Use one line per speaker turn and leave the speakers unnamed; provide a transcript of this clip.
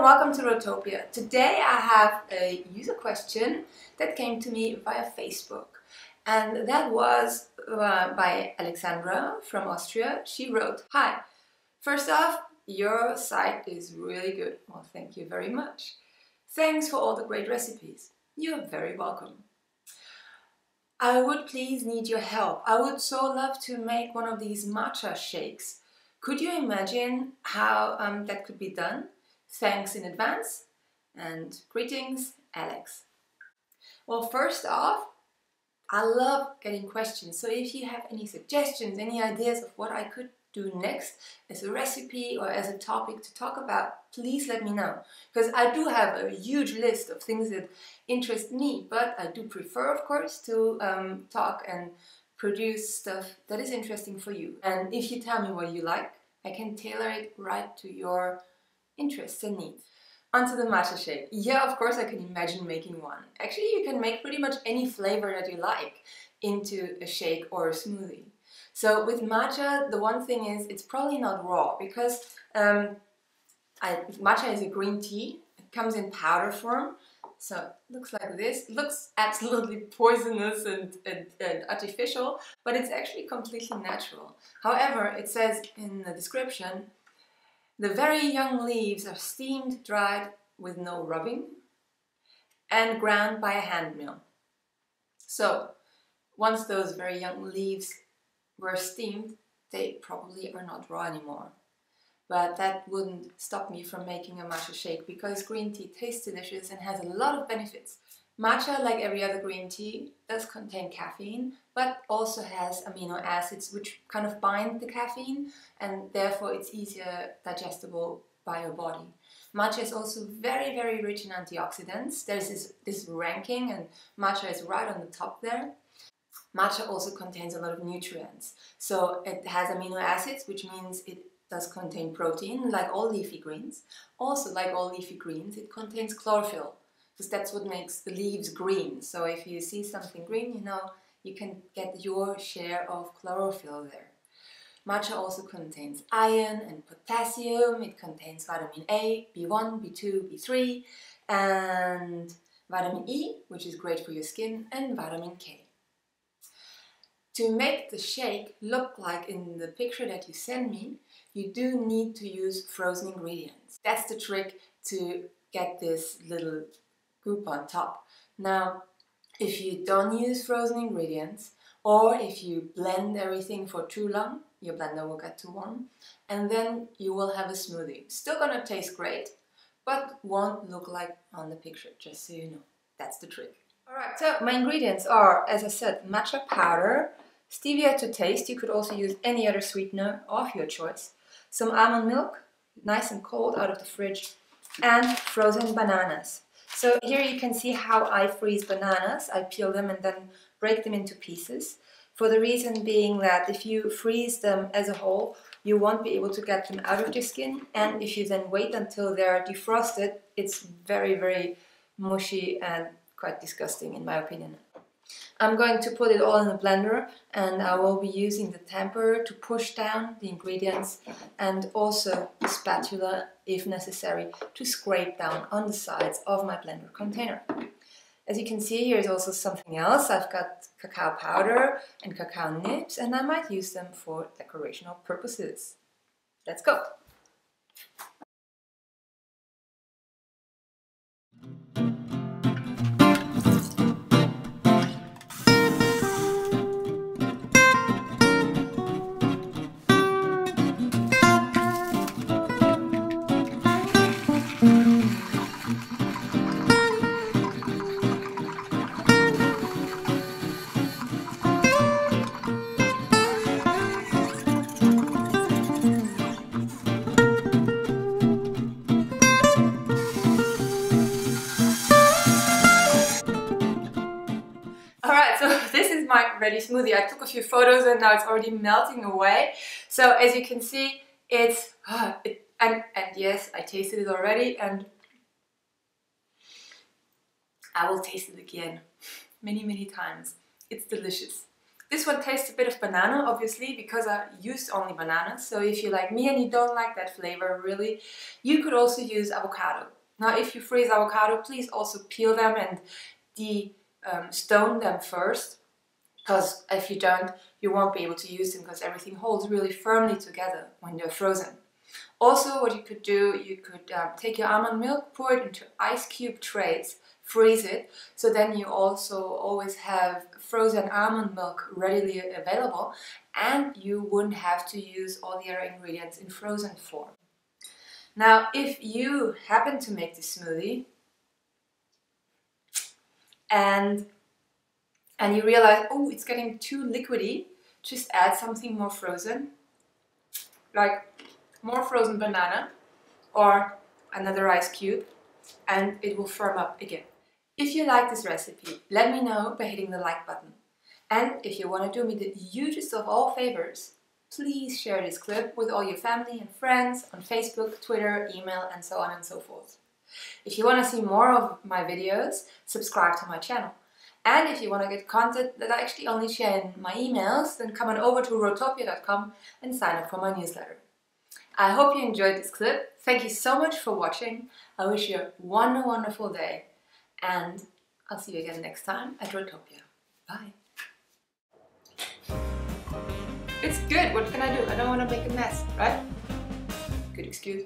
and welcome to Rohtopia. Today I have a user question that came to me via Facebook, and that was by Alexandra from Austria. She wrote, "Hi, first off, your site is really good." Well, thank you very much. "Thanks for all the great recipes." You're very welcome. "I would please need your help. I would so love to make one of these matcha shakes. Could you imagine how that could be done? Thanks in advance, and greetings, Alex." Well, first off, I love getting questions, so if you have any suggestions, any ideas of what I could do next as a recipe or as a topic to talk about, please let me know, because I do have a huge list of things that interest me, but I do prefer, of course, to talk and produce stuff that is interesting for you. And if you tell me what you like, I can tailor it right to your interests and needs. Onto the matcha shake. Yeah, of course I can imagine making one. Actually, you can make pretty much any flavor that you like into a shake or a smoothie. So with matcha, the one thing is it's probably not raw, because matcha is a green tea. It comes in powder form. So it looks like this. It looks absolutely poisonous and artificial, but it's actually completely natural. However, it says in the description, "The very young leaves are steamed, dried with no rubbing, and ground by a hand mill." So once those very young leaves were steamed, they probably are not raw anymore. But that wouldn't stop me from making a matcha shake, because green tea tastes delicious and has a lot of benefits. Matcha, like every other green tea, does contain caffeine, but also has amino acids which kind of bind the caffeine, and therefore it's easier digestible by your body. Matcha is also very, very rich in antioxidants. There's this ranking, and matcha is right on the top there. Matcha also contains a lot of nutrients. So it has amino acids, which means it does contain protein, like all leafy greens. Also, like all leafy greens, it contains chlorophyll, because that's what makes the leaves green. So if you see something green, you know you can get your share of chlorophyll there. Matcha also contains iron and potassium. It contains vitamin A, B1, B2, B3, and vitamin E, which is great for your skin, and vitamin K. To make the shake look like in the picture that you send me, you do need to use frozen ingredients. That's the trick to get this little goop on top. Now, if you don't use frozen ingredients, or if you blend everything for too long, your blender will get too warm, and then you will have a smoothie. Still gonna taste great, but won't look like on the picture, just so you know. That's the trick. Alright, so my ingredients are, as I said, matcha powder, stevia to taste. You could also use any other sweetener of your choice, some almond milk, nice and cold out of the fridge, and frozen bananas. So here you can see how I freeze bananas. I peel them and then break them into pieces, for the reason being that if you freeze them as a whole, you won't be able to get them out of your skin, and if you then wait until they're defrosted, it's very, very mushy and quite disgusting in my opinion. I'm going to put it all in a blender, and I will be using the tamper to push down the ingredients, and also the spatula, if necessary, to scrape down on the sides of my blender container. As you can see, here is also something else. I've got cacao powder and cacao nibs, and I might use them for decorational purposes. Let's go! Alright, so this is my ready smoothie. I took a few photos and now it's already melting away. So as you can see, it's, and yes, I tasted it already, and I will taste it again many, many times. It's delicious. This one tastes a bit of banana, obviously, because I used only bananas. So if you're like me and you don't like that flavor really, you could also use avocado. Now if you freeze avocado, please also peel them and stone them first, because if you don't, you won't be able to use them because everything holds really firmly together when they're frozen. Also, what you could do, you could take your almond milk, pour it into ice cube trays, freeze it, so then you also always have frozen almond milk readily available, and you wouldn't have to use all the other ingredients in frozen form. Now, if you happen to make this smoothie and you realize, oh, it's getting too liquidy, just add something more frozen, like more frozen banana or another ice cube, and it will firm up again. If you like this recipe, let me know by hitting the like button. And if you want to do me the hugest of all favors, please share this clip with all your family and friends on Facebook, Twitter, email, and so on and so forth. If you want to see more of my videos, subscribe to my channel. And if you want to get content that I actually only share in my emails, then come on over to rohtopia.com and sign up for my newsletter. I hope you enjoyed this clip. Thank you so much for watching. I wish you a wonderful day, and I'll see you again next time at Rohtopia. Bye. It's good. What can I do? I don't want to make a mess, right? Good excuse.